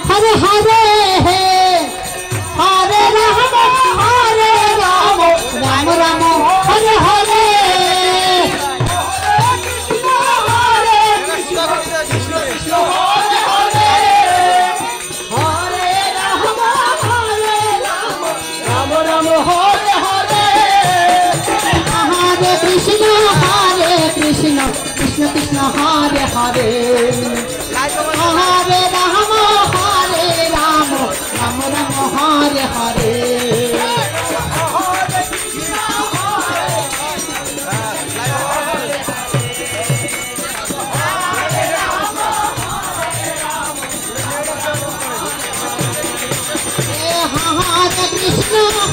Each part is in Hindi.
हरे हरे हरे राम राम राम हरे हरे कृष्ण कृष्ण कृष्ण हरे हरे हरे राम राम राम हरे हरे कृष्ण कृष्ण कृष्ण हरे हरे हरे राम राम राम हरे हरे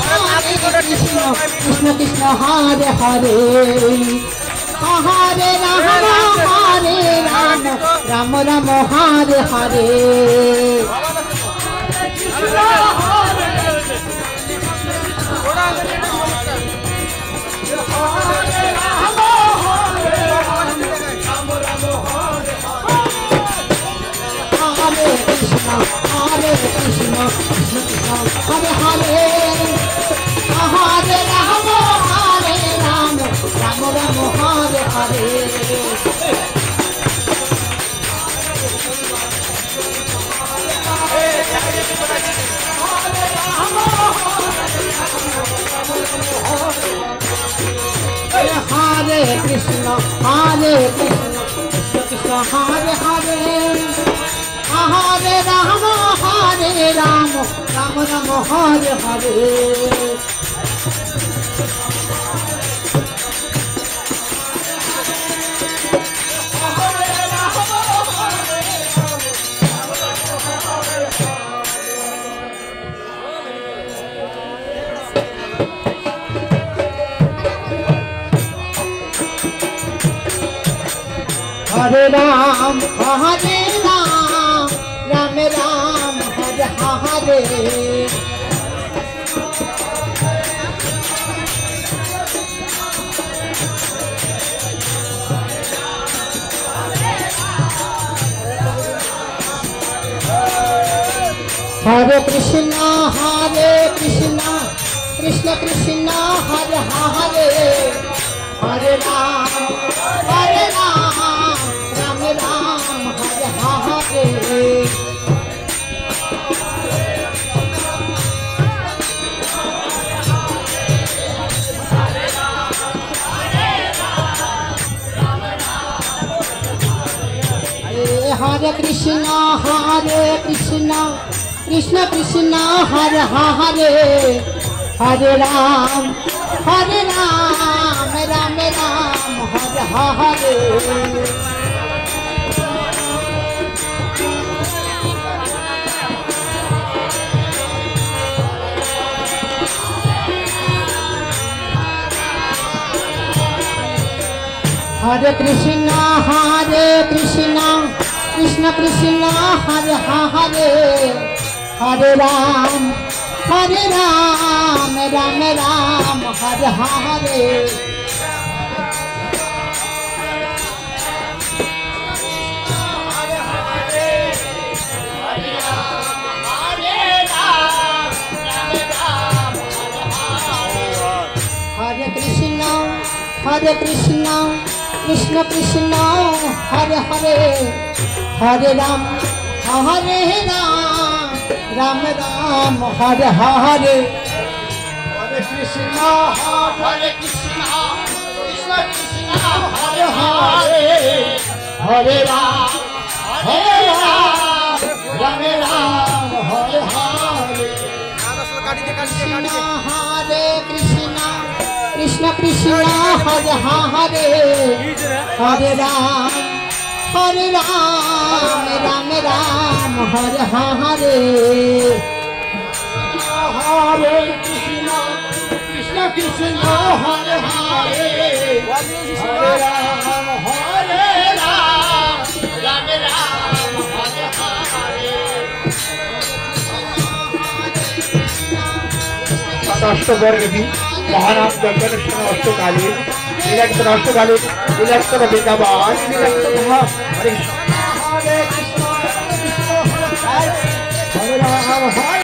हरे कृष्ण कृष्ण कृष्ण हरे हरे हरे राम राम राम हरे हरे हरे कृष्ण कृष्ण कृष्ण हरे हरे हरे राम राम राम हरे हरे हरे राम राम राम हरे हरे हरे कृष्ण कृष्ण कृष्ण हरे हरे हरे राम राम राम हरे हरे हरे कृष्ण कृष्ण कृष्ण हरे हरे हरे राम राम राम हरे हरे हरे कृष्ण कृष्ण कृष्ण हरे हरे हरे राम राम राम हरे हरे हरे कृष्ण कृष्ण कृष्ण हरे हरे हरे राम राम राम हरे हरे हरे कृष्ण कृष्ण कृष्ण हरे हरे हरे राम राम हरे हरे हरे कृष्ण कृष्ण कृष्ण हरे हरे हरे राम राम हरे हरे हरे कृष्ण कृष्ण कृष्ण हरे हरे हरे राम राम हरे हरे अष्टवर्गी महानाम जगदर्शन अष्टकाले नीलकंठ अष्टकाले नीलकंठ वृंदावन नीलकंठ हरे রাম হয়